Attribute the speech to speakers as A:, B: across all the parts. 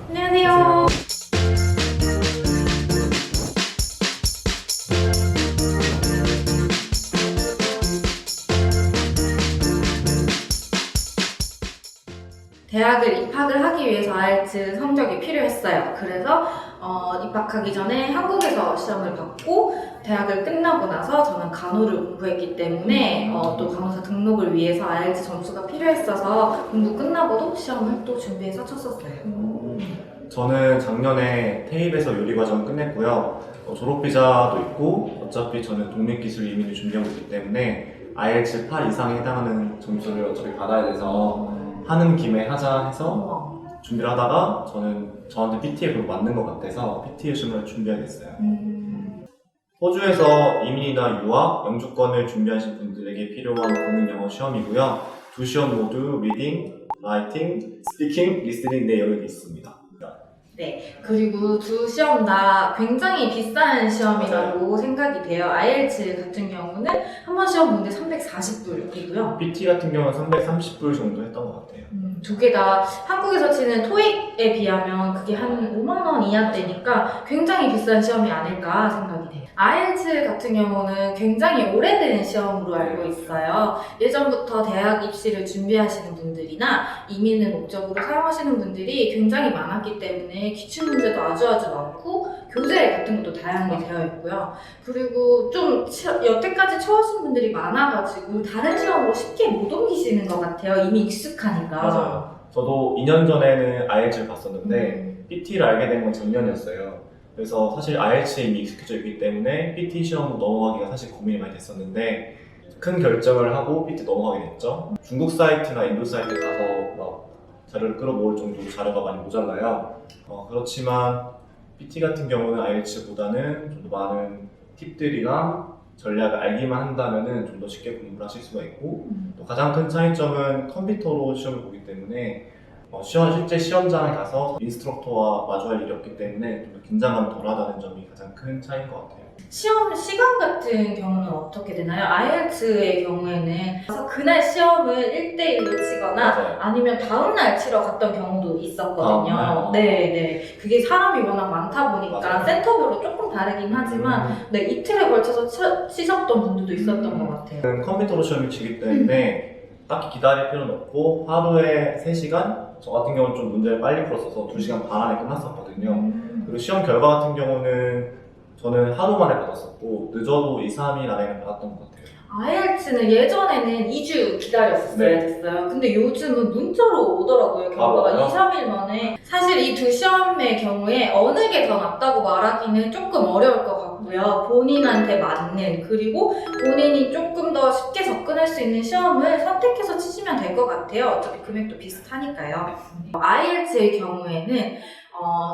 A: 안녕하세요. 대학을 입학을 하기 위해서 IELTS 성적이 필요했어요. 그래서 입학하기 전에 한국에서 시험을 받고 대학을 끝나고 나서 저는 간호를 공부했기 때문에 또 간호사 등록을 위해서 IELTS 점수가 필요했어서 공부 끝나고도 시험을 또 준비해서 쳤었어요.
B: 저는 작년에 태입에서 요리과정 끝냈고요. 졸업비자도 있고 어차피 저는 독립기술 이민을 준비하고 있기 때문에 IELTS 8 이상에 해당하는 점수를 어차피 받아야 돼서 하는 김에 하자 해서 준비를 하다가 저한테 PT에 별로 맞는 것 같아서 PT의 시험을 준비하게 됐어요. 호주에서 이민이나 유학, 영주권을 준비하신 분들에게 필요한 공용 영어 시험이고요. 두 시험 모두 리딩, 라이팅, 스피킹, 리스닝 내역이 있습니다.
A: 네, 그리고 두 시험 다 굉장히 비싼 시험이라고 생각이 돼요. IELTS 같은 경우는 한 번 시험 보는데 340불이고요.
B: PT 같은 경우는 330불 정도 했던 것 같아요.
A: 두 개 다 한국에서 치는 토익에 비하면 그게 한 5만 원 이하대니까 굉장히 비싼 시험이 아닐까 생각이 돼요. IELTS 같은 경우는 굉장히 오래된 시험으로 알고 있어요. 예전부터 대학 입시를 준비하시는 분들이나 이민을 목적으로 사용하시는 분들이 굉장히 많았기 때문에 기출문제도 아주 많고 교재 같은 것도 다양하게 되어 있고요. 그리고 좀 여태까지 쳐오신 분들이 많아가지고 다른 시험으로 쉽게 못 옮기시는 것 같아요. 이미 익숙하니까.
B: 맞아요. 저도 2년 전에는 IELTS를 봤었는데 PT를 알게 된 건 작년이었어요. 그래서 사실 IELTS에 이미 익숙해져 있기 때문에 PT 시험 넘어가기가 사실 고민이 많이 됐었는데 큰 결정을 하고 PT 넘어가게 됐죠. 중국 사이트나 인도 사이트 가서 막 자료를 끌어모을 정도로 자료가 많이 모자라요. 그렇지만 PT 같은 경우는 IELTS보다는 좀 더 많은 팁들이랑 전략을 알기만 한다면 좀 더 쉽게 공부를 하실 수가 있고 또 가장 큰 차이점은 컴퓨터로 시험을 보기 때문에 실제 시험장에 가서 인스트럭터와 마주할 일이 없기 때문에 좀 더 긴장감이 덜하다는 점이 가장 큰 차이인 것 같아요.
A: 시험 시간 같은 경우는 어떻게 되나요? IELTS의 경우에는 그래서 그날 시험을 1대1로 치거나
B: 맞아요.
A: 아니면 다음날 치러 갔던 경우도 있었거든요.
B: 다음날?
A: 네. 그게 사람이 워낙 많다 보니까
B: 맞아요.
A: 센터별로 조금 다르긴 하지만 네, 이틀에 걸쳐서 치셨던 분들도 있었던 것 같아요.
B: 컴퓨터로 시험을 치기 때문에 딱히 기다릴 필요는 없고 하루에 3시간? 저 같은 경우는 좀 문제를 빨리 풀었어서 2시간 반 안에 끝났었거든요. 그리고 시험 결과 같은 경우는 저는 하루 만에 받았었고 늦어도 2, 3일 안에 받았던 것 같아요.
A: IELTS는 예전에는 2주 기다렸었어야
B: 네.
A: 됐어요. 근데 요즘은 문자로 오더라고요. 결과가
B: 맞아요?
A: 2, 3일 만에. 사실 이 두 시험의 경우에 어느 게 더 낫다고 말하기는 조금 어려울 것 같고요. 본인한테 맞는 그리고 본인이 조금 더 쉽게 접근할 수 있는 시험을 선택해서 치시면 될 것 같아요. 어차피 금액도 비슷하니까요. IELTS의 경우에는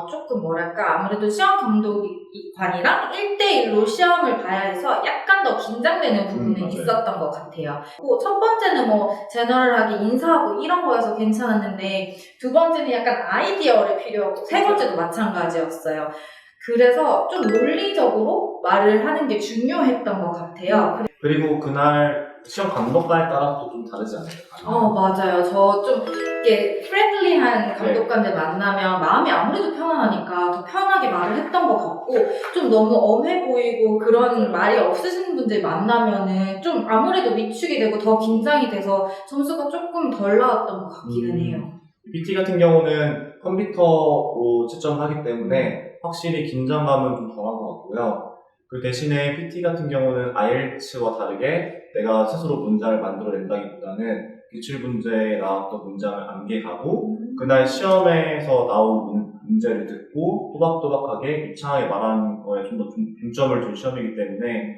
A: 조금 뭐랄까 아무래도 시험 감독관이랑 1대1로 시험을 봐야 해서 약간 더 긴장되는 부분은
B: 맞아요.
A: 있었던 것 같아요. 첫 번째는 제너럴하게 인사하고 이런 거여서 괜찮았는데 두 번째는 약간 아이디어를 필요하고 세 번째도 마찬가지였어요. 그래서 좀 논리적으로 말을 하는 게 중요했던 것 같아요.
B: 그리고 그날 시험 감독관에 따라서 좀 다르지 않아요?
A: 맞아요. 저 좀 이렇게 프렌들리한 감독관들 만나면 마음이 아무래도 편안하니까 더 편하게 말을 했던 것 같고 좀 너무 엄해 보이고 그런 말이 없으신 분들 만나면은 좀 아무래도 위축이 되고 더 긴장이 돼서 점수가 조금 덜 나왔던 것 같기는 해요.
B: PT 같은 경우는 컴퓨터로 채점하기 때문에 확실히 긴장감은 좀 덜한 것 같고요. 그 대신에 PT 같은 경우는 IELTS와 다르게 내가 스스로 문장을 만들어낸다기보다는 기출 문제에 나왔던 문장을 암기하고 그날 시험에서 나온 문제를 듣고 또박또박하게 유창하게 말하는 거에 좀 더 중점을 둔 시험이기 때문에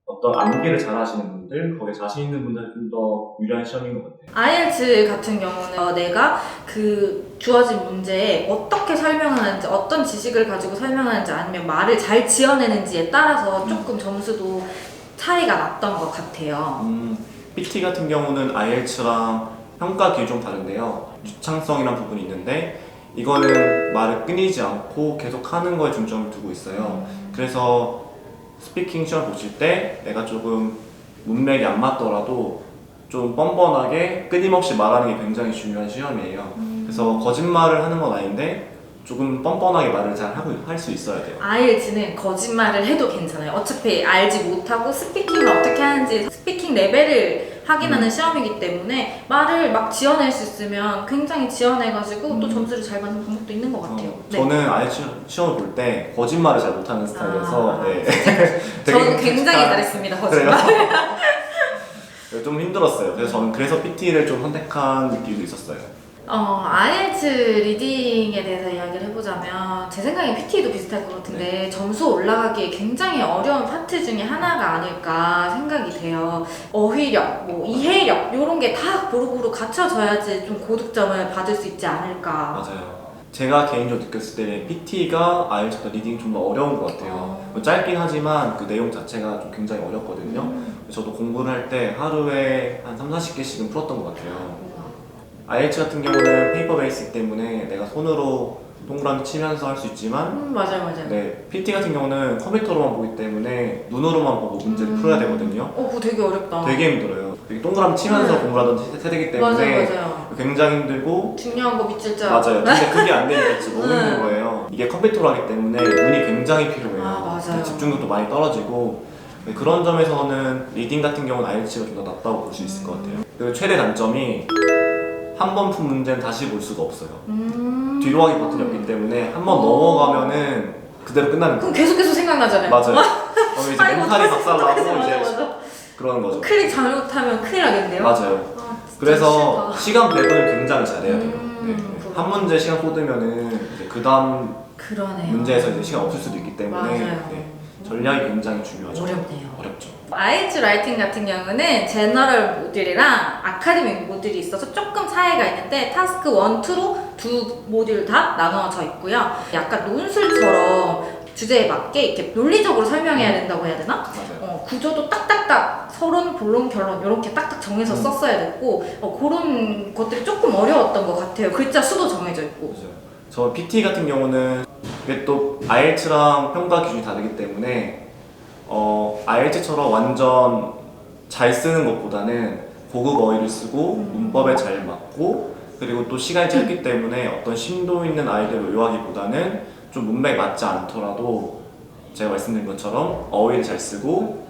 B: 어떤 암기를 잘 하시는 분들, 거기에 자신 있는 분들은 좀 더 유리한 시험인 것 같아요.
A: IELTS 같은 경우는 내가 그 주어진 문제에 어떻게 설명하는지, 어떤 지식을 가지고 설명하는지 아니면 말을 잘 지어내는지에 따라서 조금 점수도 차이가 났던 것 같아요.
B: PT 같은 경우는 IELTS랑 평가 기준이 좀 다른데요. 유창성이라는 부분이 있는데 이거는 말을 끊이지 않고 계속 하는 거에 중점을 두고 있어요. 그래서 스피킹 시험 보실 때 내가 조금 문맥이 안 맞더라도 좀 뻔뻔하게 끊임없이 말하는 게 굉장히 중요한 시험이에요. 그래서 거짓말을 하는 건 아닌데 조금 뻔뻔하게 말을 잘 하고 할 수 있어야 돼요.
A: IELTS는 거짓말을 해도 괜찮아요. 어차피 알지 못하고 스피킹을 어떻게 하는지 스피킹 레벨을 확인하는 시험이기 때문에 말을 막 지어낼 수 있으면 굉장히 지어내가지고 또 점수를 잘 받는 방법도 있는 것 같아요. 네.
B: 저는 IELTS 시험을 볼 때 거짓말을 잘 못하는 스타일이어서 네.
A: 저는 굉장히 잘했습니다. 거짓말.
B: 좀 힘들었어요. 그래서 저는 PT를 좀 선택한 이유도 있었어요.
A: IELTS 리딩에 대해서 이야기를 해보자면 제 생각엔 PT도 비슷할 것 같은데 점수 올라가기에 굉장히 어려운 파트 중에 하나가 아닐까 생각이 돼요. 어휘력, 뭐 이해력 이런 게 다 고루고루 갖춰져야지 좀 고득점을 받을 수 있지 않을까.
B: 맞아요. 제가 개인적으로 느꼈을 때 PT가 IELTS보다 리딩이 좀 더 어려운 것 같아요. 뭐 짧긴 하지만 그 내용 자체가 좀 굉장히 어렵거든요. 저도 공부를 할 때 하루에 한 30-40개씩은 풀었던 것 같아요. IELTS 같은 경우는 페이퍼 베이스이기 때문에 내가 손으로 동그라미 치면서 할 수 있지만
A: 맞아요.
B: 네, PT 같은 경우는 컴퓨터로만 보기 때문에 눈으로만 보고 문제를 풀어야 되거든요.
A: 그거 되게 어렵다.
B: 되게 힘들어요. 동그라미 치면서 공부하던 세대이기 때문에
A: 맞아요.
B: 굉장히 힘들고
A: 중요한 거 밑줄 짜.
B: 맞아요. 근데 그게 안 되니까 진짜 너무 힘든 거예요. 이게 컴퓨터로 하기 때문에 눈이 굉장히 필요해요.
A: 맞아요.
B: 집중력도 많이 떨어지고 그런 점에서는 리딩 같은 경우는 IELTS가 좀 더 낫다고 볼 수 있을 것 같아요. 그리고 최대 단점이 한 번 푼 문제는 다시 볼 수가 없어요. 뒤로 하기 버튼이 없기 때문에 한 번 넘어가면은 그대로 끝나는
A: 그럼
B: 거예요.
A: 계속 생각나잖아요.
B: 맞아요. 그럼 이제 멘탈이 박살나고 이제
A: 맞아.
B: 그런 거죠.
A: 클릭 잘못하면 큰일 나겠네요.
B: 맞아요.
A: 진짜
B: 그래서
A: 싫다.
B: 시간 배분을 굉장히 잘해야 돼요.
A: 그렇구나.
B: 한 문제 시간 쏟으면은 이제 그 다음
A: 그러네요.
B: 문제에서 이제 시간 없을 수도 있기 때문에
A: 맞아요.
B: 전략이 굉장히 중요하죠.
A: 어렵네요.
B: 어렵죠.
A: IELTS 라이팅 같은 경우는 제너럴 모듈이랑 아카데믹 모듈이 있어서 조금 차이가 있는데 타스크 1, 2로 두 모듈 다 나누어져 있고요. 약간 논술처럼 주제에 맞게 이렇게 논리적으로 설명해야 된다고 해야 되나?
B: 맞아요.
A: 구조도 딱딱딱 서론, 본론, 결론 이렇게 딱딱 정해서 썼어야 됐고 그런 것들이 조금 어려웠던 것 같아요. 글자 수도 정해져 있고.
B: 맞아요. 저 PT 같은 경우는 이게 또 IELTS랑 평가 기준이 다르기 때문에 IELTS처럼 완전 잘 쓰는 것보다는 고급 어휘를 쓰고 문법에 잘 맞고 그리고 또 시간이 짧기 때문에 어떤 심도 있는 아이디어를 요하기보다는 좀 문맥 맞지 않더라도 제가 말씀드린 것처럼 어휘를 잘 쓰고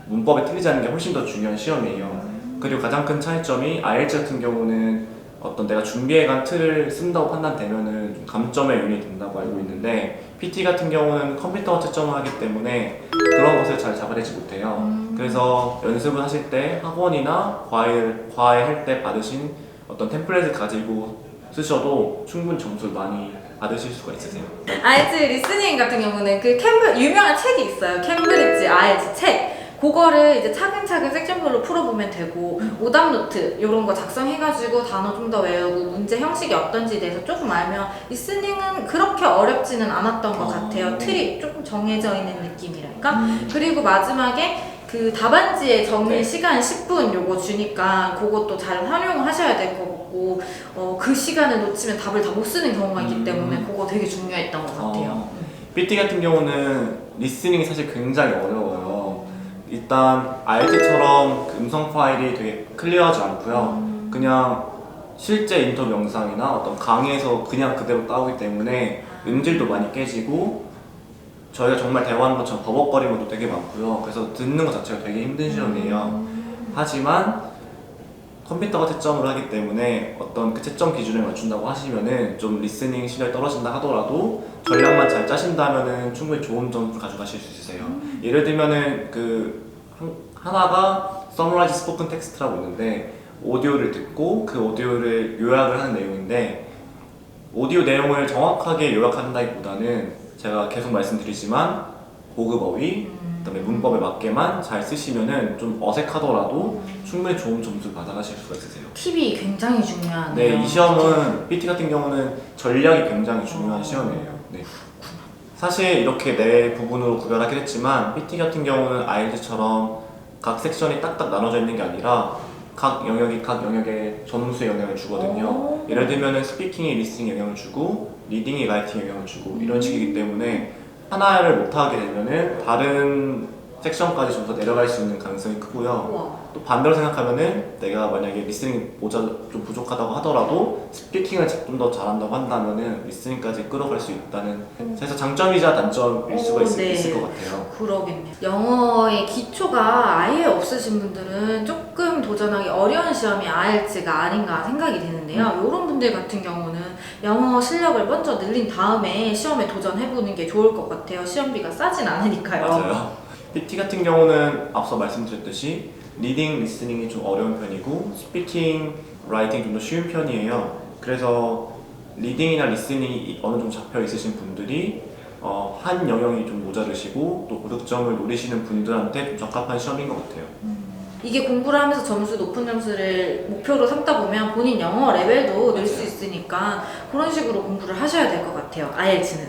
B: 문법에 틀리지 않는 게 훨씬 더 중요한 시험이에요. 그리고 가장 큰 차이점이 IELTS 같은 경우는 어떤 내가 준비해간 틀을 쓴다고 판단되면은 좀 감점의 요인이 된다고 알고 있는데 PT 같은 경우는 컴퓨터가 채점을 하기 때문에 그런 것을 잘 잡아내지 못해요. 그래서 연습을 하실 때 학원이나 과외 할 때 받으신 어떤 템플릿을 가지고 쓰셔도 충분히 점수를 많이 받으실 수가 있으세요.
A: IELTS 리스닝 같은 경우는 그 유명한 책이 있어요. 캠브리지 IELTS 책. 그거를 이제 차근차근 섹션별로 풀어보면 되고 오답 노트 이런 거 작성해가지고 단어 좀 더 외우고 문제 형식이 어떤지에 대해서 조금 알면 리스닝은 그렇게 어렵지는 않았던 것 같아요. 틀이 조금 정해져 있는 느낌이랄까? 그리고 마지막에 그 답안지에 정리 시간 10분 요거 주니까 그것도 잘 활용하셔야 될 것 같고 그 시간을 놓치면 답을 다 못 쓰는 경우가 있기 때문에 그거 되게 중요했던 것 같아요.
B: PT 같은 경우는 리스닝이 사실 굉장히 어려워요. 일단 IELTS처럼 그 음성 파일이 되게 클리어하지 않고요. 그냥 실제 인터뷰 영상이나 어떤 강의에서 그냥 그대로 따오기 때문에 음질도 많이 깨지고 저희가 정말 대화하는 것처럼 버벅거리는 것도 되게 많고요. 그래서 듣는 것 자체가 되게 힘든 시험이에요. 하지만 컴퓨터가 채점을 하기 때문에 어떤 그 채점 기준을 맞춘다고 하시면은 좀 리스닝 실력이 떨어진다 하더라도 전략만 잘 짜신다면은 충분히 좋은 점수를 가져가실 수 있으세요. 예를 들면은 하나가 Summarize Spoken Text라고 있는데 오디오를 듣고 그 오디오를 요약을 하는 내용인데 오디오 내용을 정확하게 요약한다기보다는 제가 계속 말씀드리지만 고급 어휘, 그다음에 문법에 맞게만 잘 쓰시면은 좀 어색하더라도 충분히 좋은 점수를 받아가실 수가 있으세요.
A: 팁이 굉장히 중요하네요.
B: 네, 이 시험은 PT 같은 경우는 전략이 굉장히 중요한 시험이에요. 네. 사실 이렇게 네 부분으로 구별하긴 했지만 PT 같은 경우는 IELTS처럼 각 섹션이 딱딱 나눠져 있는 게 아니라 각 영역에 점수의 영향을 주거든요. 예를 들면은 스피킹이 리스닝에 영향을 주고 리딩이 라이팅에 영향을 주고 이런 식이기 때문에 하나를 못하게 되면은 다른 섹션까지 점수가 내려갈 수 있는 가능성이 크고요.
A: 우와.
B: 또 반대로 생각하면은 내가 만약에 리스닝이 좀 부족하다고 하더라도 스피킹을 좀 더 잘한다고 한다면은 리스닝까지 끌어갈 수 있다는 그래서 장점이자 단점일 수가
A: 네.
B: 있을 것 같아요.
A: 그러겠네요. 영어의 기초가 아예 없으신 분들은 조금 도전하기 어려운 시험이 IELTS가 아닌가 생각이 되는데요. 이런 분들 같은 경우는 영어 실력을 먼저 늘린 다음에 시험에 도전해보는 게 좋을 것 같아요. 시험비가 싸진 않으니까요.
B: 맞아요. PT 같은 경우는 앞서 말씀드렸듯이 리딩, 리스닝이 좀 어려운 편이고 스피킹, 라이팅 좀 더 쉬운 편이에요. 그래서 리딩이나 리스닝이 어느 정도 잡혀 있으신 분들이 한 영역이 좀 모자르시고 또 고득점을 노리시는 분들한테 좀 적합한 시험인 것 같아요.
A: 이게 공부를 하면서 높은 점수를 목표로 삼다 보면 본인 영어 레벨도 늘 수 있으니까 그런 식으로 공부를 하셔야 될 것 같아요. IELTS는.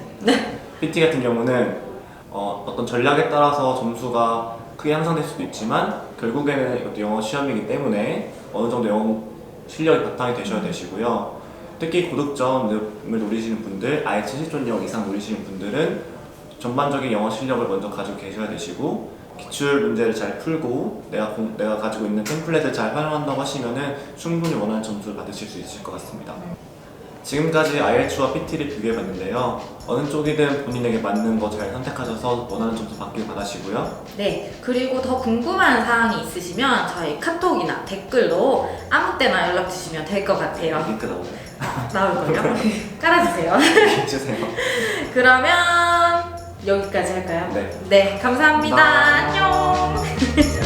B: PT 같은 경우는 어떤 전략에 따라서 점수가 크게 향상될 수도 있지만 결국에는 이것도 영어 시험이기 때문에 어느 정도 영어 실력이 바탕이 되셔야 되시고요. 특히 고득점을 노리시는 분들, IELTS 70점역 이상 노리시는 분들은 전반적인 영어 실력을 먼저 가지고 계셔야 되시고 기출 문제를 잘 풀고 내가 가지고 있는 템플릿을 잘 활용한다고 하시면은 충분히 원하는 점수를 받으실 수 있을 것 같습니다. 지금까지 IELTS와 PT를 비교해봤는데요. 어느 쪽이든 본인에게 맞는 거 잘 선택하셔서 원하는 점수 받길 바라시고요.
A: 네, 그리고 더 궁금한 사항이 있으시면 저희 카톡이나 댓글로 아무 때나 연락 주시면 될 것 같아요.
B: 링크 나오나요?
A: 나올걸요? 깔아주세요.
B: 해주세요.
A: 그러면 여기까지 할까요?
B: 네.
A: 네, 감사합니다.
B: 감사합니다.
A: 안녕.